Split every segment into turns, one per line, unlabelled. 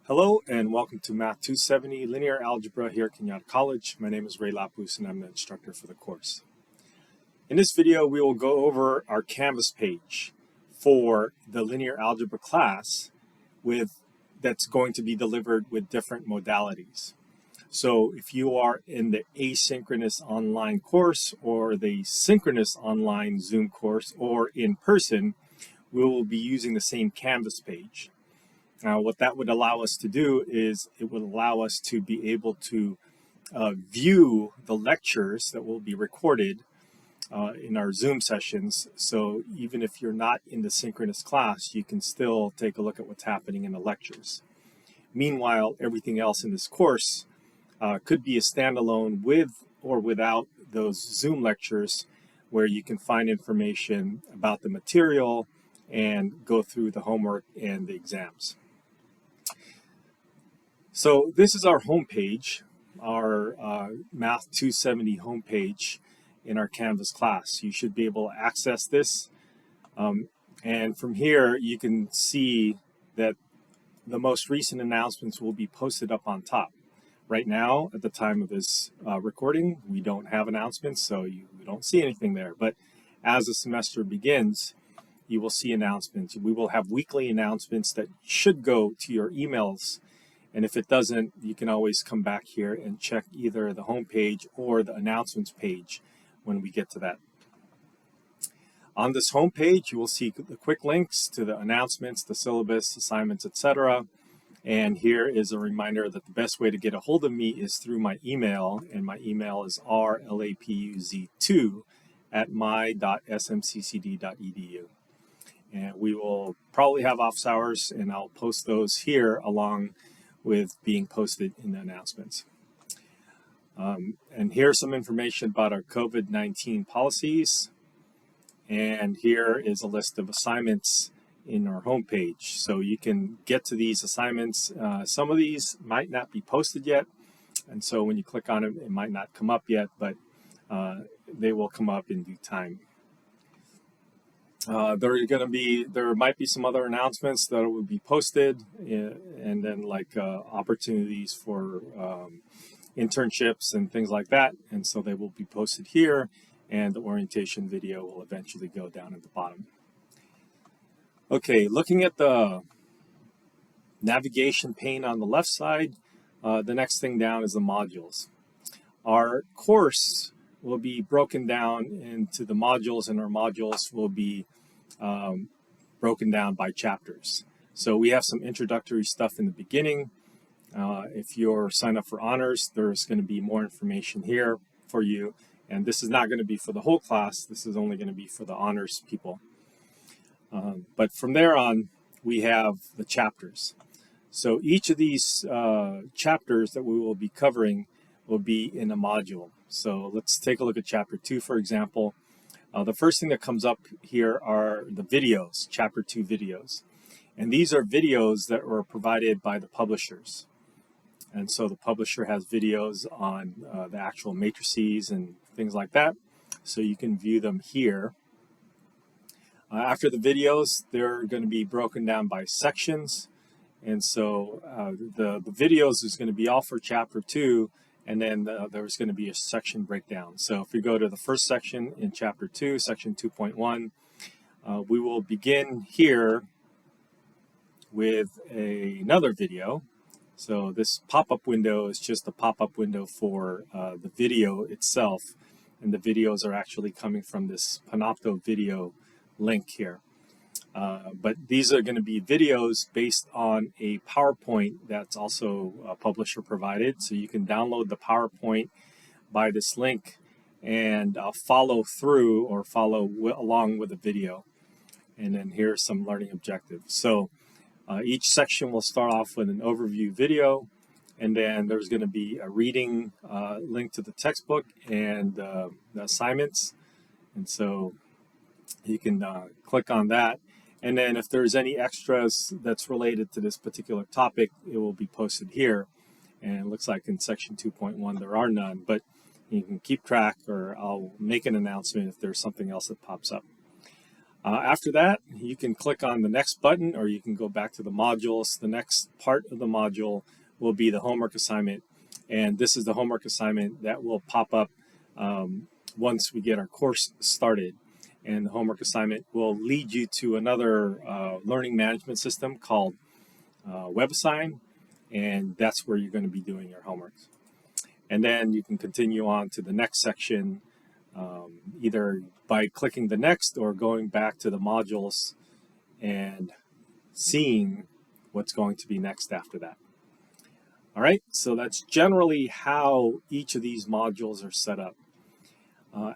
Hello and welcome to Math 270 Linear Algebra here at Cañada College. My name is Lapuz and I'm the instructor for the course. In this video, we will go over our Canvas page for the linear algebra class that's going to be delivered with different modalities. So if you are in the asynchronous online course or the synchronous online Zoom course or in person, we will be using the same Canvas page. Now, what that would allow us to do is it would allow us to be able to view the lectures that will be recorded in our Zoom sessions. So even if you're not in the synchronous class, you can still take a look at what's happening in the lectures. Meanwhile, everything else in this course could be a standalone with or without those Zoom lectures where you can find information about the material and go through the homework and the exams. So this is our homepage, our Math 270 homepage in our Canvas class. You should be able to access this. And from here, you can see that the most recent announcements will be posted up on top. Right now, at the time of this recording, we don't have announcements, so you don't see anything there. But as the semester begins, you will see announcements. We will have weekly announcements that should go to your emails. And if it doesn't, you can always come back here and check either the home page or the announcements page when we get to that. On this home page, you will see the quick links to the announcements, the syllabus, assignments, etc. And here is a reminder that the best way to get a hold of me is through my email, and my email is rlapuz2@my.smccd.edu. And we will probably have office hours, and I'll post those here along with being posted in the announcements. And here's some information about our COVID-19 policies. And here is a list of assignments in our homepage. So you can get to these assignments. Some of these might not be posted yet. And so when you click on it, it might not come up yet, but they will come up in due time. There might be some other announcements that will be posted, and then like opportunities for internships and things like that. And so they will be posted here, and the orientation video will eventually go down at the bottom. Okay, looking at the navigation pane on the left side, the next thing down is the modules. Our course will be broken down into the modules, and our modules will be broken down by chapters. So we have some introductory stuff in the beginning. If you're signed up for honors, there's going to be more information here for you. And this is not going to be for the whole class. This is only going to be for the honors people. But from there on, we have the chapters. So each of these chapters that we will be covering will be in a module. So let's take a look at chapter 2, for example. The first thing that comes up here are the videos, chapter 2 videos. And these are videos that were provided by the publishers. And so the publisher has videos on the actual matrices and things like that. So you can view them here. After the videos, they're going to be broken down by sections. And so the videos is going to be all for chapter 2. And then there's going to be a section breakdown. So if we go to the first section in chapter 2, section 2.1, we will begin here with another video. So this pop-up window is just a pop-up window for the video itself. And the videos are actually coming from this Panopto video link here. But these are going to be videos based on a PowerPoint that's also publisher provided. So you can download the PowerPoint by this link and follow through or follow along with the video. And then here's some learning objectives. So each section will start off with an overview video, and then there's going to be a reading link to the textbook and the assignments. And so you can click on that. And then if there's any extras that's related to this particular topic, it will be posted here. And it looks like in section 2.1 there are none, but you can keep track, or I'll make an announcement if there's something else that pops up. After that, you can click on the next button, or you can go back to the modules. The next part of the module will be the homework assignment, and this is the homework assignment that will pop up once we get our course started. And the homework assignment will lead you to another learning management system called WebAssign, and that's where you're going to be doing your homework. And then you can continue on to the next section, either by clicking the next or going back to the modules and seeing what's going to be next after that. All right, so that's generally how each of these modules are set up.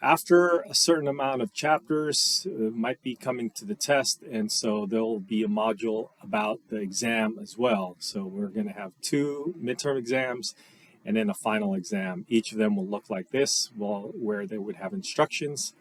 After a certain amount of chapters might be coming to the test, and so there'll be a module about the exam as well. So we're going to have 2 midterm exams and then a final exam. Each of them will look like this, where they would have instructions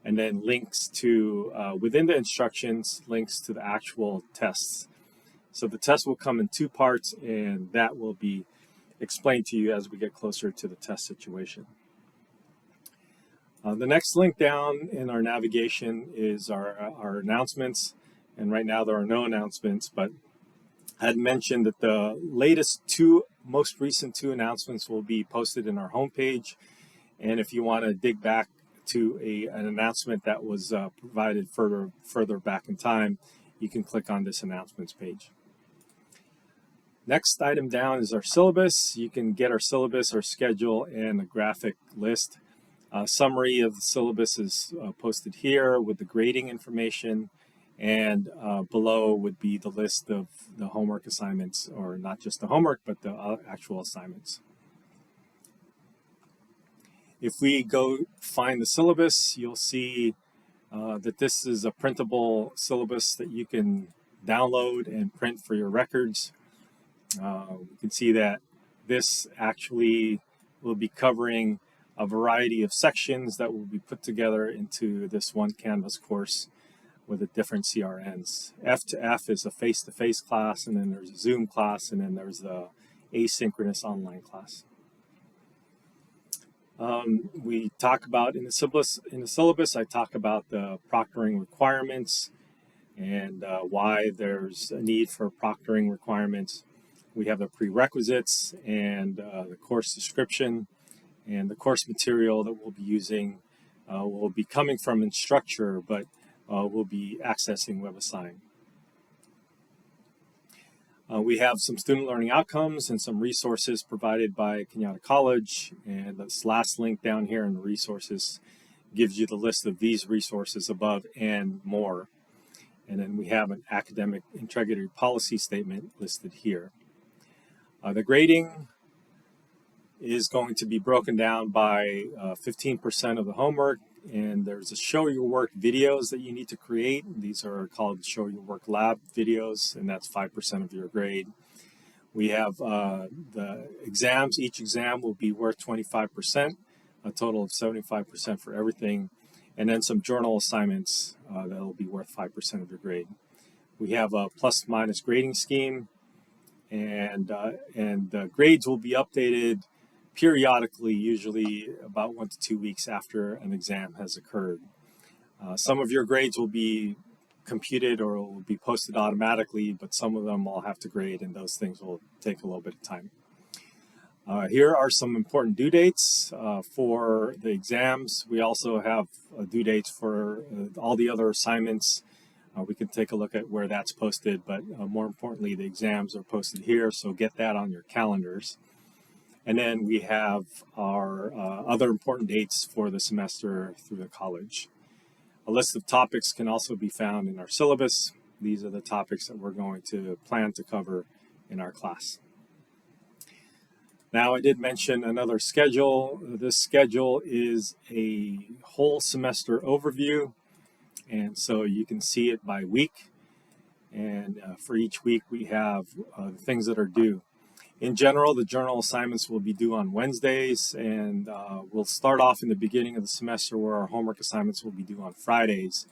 and then links to, within the instructions, links to the actual tests. So the test will come in 2 parts, and that will be explained to you as we get closer to the test situation. The next link down in our navigation is our announcements, and right now there are no announcements, but I had mentioned that the latest most recent 2 announcements will be posted in our homepage, and if you want to dig back to an announcement that was provided further back in time, you can click on this announcements page. Next item down is our syllabus. You can get our syllabus, our schedule, and a graphic list. A summary of the syllabus is posted here with the grading information, and below would be the list of the homework assignments, or not just the homework, but the actual assignments. If we go find the syllabus, you'll see that this is a printable syllabus that you can download and print for your records. You can see that this actually will be covering a variety of sections that will be put together into this one Canvas course with the different CRNs. F to F is a face-to-face class, and then there's a Zoom class, and then there's the asynchronous online class. We talk about in the syllabus, I talk about the proctoring requirements and why there's a need for proctoring requirements. We have the prerequisites and the course description, and the course material that we'll be using will be coming from Instructure, but we'll be accessing WebAssign. We have some student learning outcomes and some resources provided by Cañada College, and this last link down here in the resources gives you the list of these resources above and more. And then we have an academic integrity policy statement listed here. The grading is going to be broken down by 15% of the homework, and there's a show your work videos that you need to create. These are called show your work lab videos, and that's 5% of your grade. We have the exams. Each exam will be worth 25%, a total of 75% for everything, and then some journal assignments that will be worth 5% of your grade. We have a plus-minus grading scheme, and the grades will be updated periodically, usually about 1 to 2 weeks after an exam has occurred. Some of your grades will be computed or will be posted automatically, but some of them I'll have to grade, and those things will take a little bit of time. Here are some important due dates for the exams. We also have due dates for all the other assignments. We can take a look at where that's posted, but more importantly, the exams are posted here, so get that on your calendars. And then we have our other important dates for the semester through the college. A list of topics can also be found in our syllabus. These are the topics that we're going to plan to cover in our class. Now, I did mention another schedule. This schedule is a whole semester overview, and so you can see it by week. And for each week, we have things that are due. In general, the journal assignments will be due on Wednesdays, and we'll start off in the beginning of the semester where our homework assignments will be due on Fridays.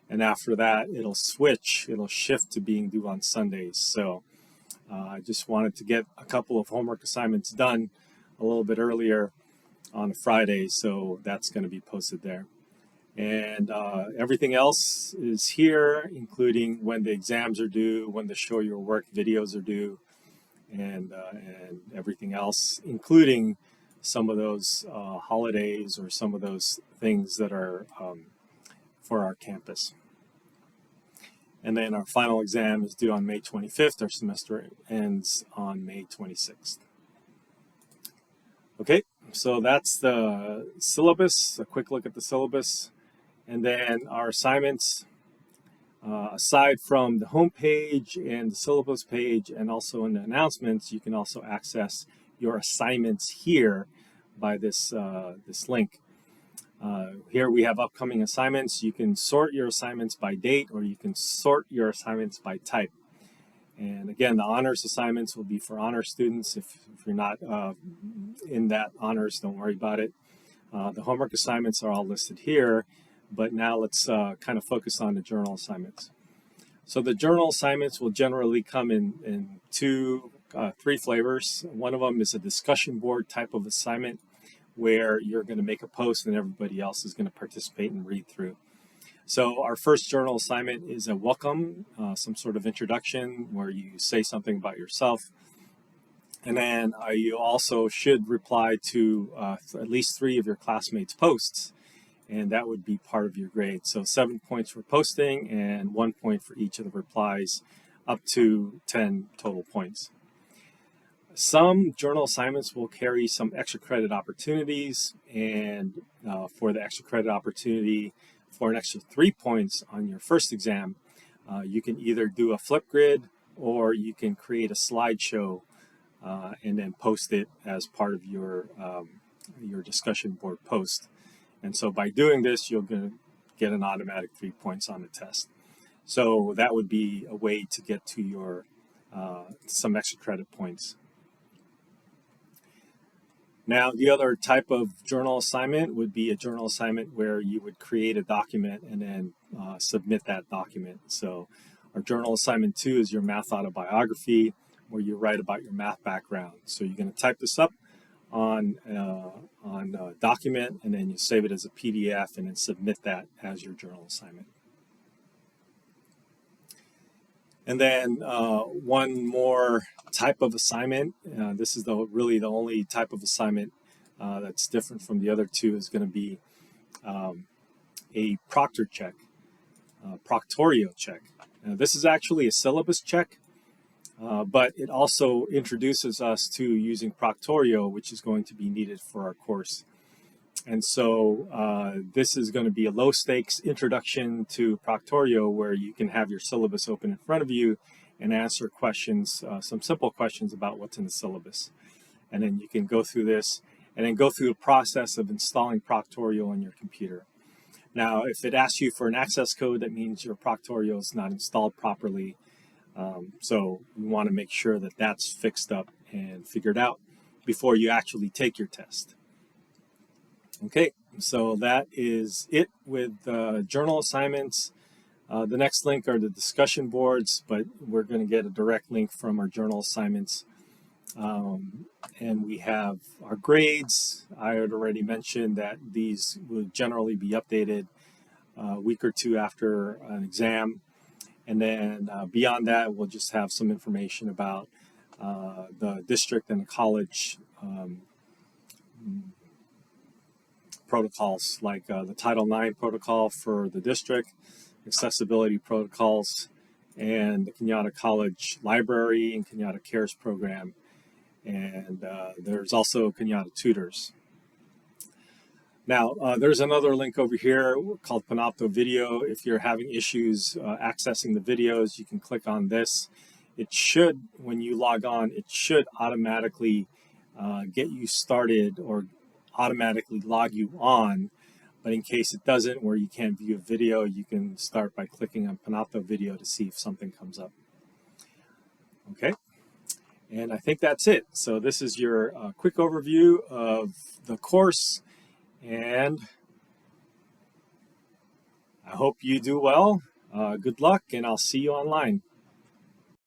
And after that, it'll shift to being due on Sundays. So I just wanted to get a couple of homework assignments done a little bit earlier on a Friday, so that's going to be posted there. And everything else is here, including when the exams are due, when the show your work videos are due, and everything else, including some of those holidays or some of those things that are for our campus. And then our final exam is due on May 25th. Our semester ends on May 26th. Okay, so that's the syllabus, a quick look at the syllabus. And then our assignments, aside from the home page and the syllabus page and also in the announcements, you can also access your assignments here by this, this link. Here we have upcoming assignments. You can sort your assignments by date, or you can sort your assignments by type. And again, the honors assignments will be for honor students. If you're not in that honors, don't worry about it. The homework assignments are all listed here, but now let's kind of focus on the journal assignments. So the journal assignments will generally come in three flavors. One of them is a discussion board type of assignment, where you're going to make a post and everybody else is going to participate and read through. So our first journal assignment is a welcome, some sort of introduction where you say something about yourself. And then you also should reply to at least 3 of your classmates' posts, and that would be part of your grade. So 7 points for posting and 1 point for each of the replies, up to 10 total points. Some journal assignments will carry some extra credit opportunities, and for the extra credit opportunity, for an extra 3 points on your first exam, you can either do a flip grid or you can create a slideshow and then post it as part of your discussion board post. And so by doing this, you're going to get an automatic 3 points on the test. So that would be a way to get to your some extra credit points. Now, the other type of journal assignment would be a journal assignment where you would create a document and then submit that document. So our journal assignment 2 is your math autobiography, where you write about your math background. So you're going to type this up on a document, and then you save it as a PDF and then submit that as your journal assignment. And then one more type of assignment, this is really the only type of assignment that's different from the other two, is going to be a proctor check, proctorio check. This is actually a syllabus check, but it also introduces us to using proctorio, which is going to be needed for our course. And so this is going to be a low-stakes introduction to proctorio, where you can have your syllabus open in front of you and answer questions, some simple questions about what's in the syllabus. And then you can go through this and then go through the process of installing proctorio on your computer. Now, if it asks you for an access code, that means your proctorio is not installed properly. So you want to make sure that that's fixed up and figured out before you actually take your test. Okay, so that is it with journal assignments. The next link are the discussion boards, but we're going to get a direct link from our journal assignments. And we have our grades. I had already mentioned that these will generally be updated a week or two after an exam. And then beyond that, we'll just have some information about the district and the college protocols, like the Title IX protocol for the district, accessibility protocols, and the Cañada College Library and Cañada Cares program. And there's also Cañada Tutors. Now, there's another link over here called Panopto Video. If you're having issues accessing the videos, you can click on this. It should, when you log on, it should automatically get you started or automatically log you on. But in case it doesn't, where you can't view a video, you can start by clicking on Panopto Video to see if something comes up. Okay, and I think that's it. So this is your quick overview of the course, and I hope you do well. Good luck, and I'll see you online.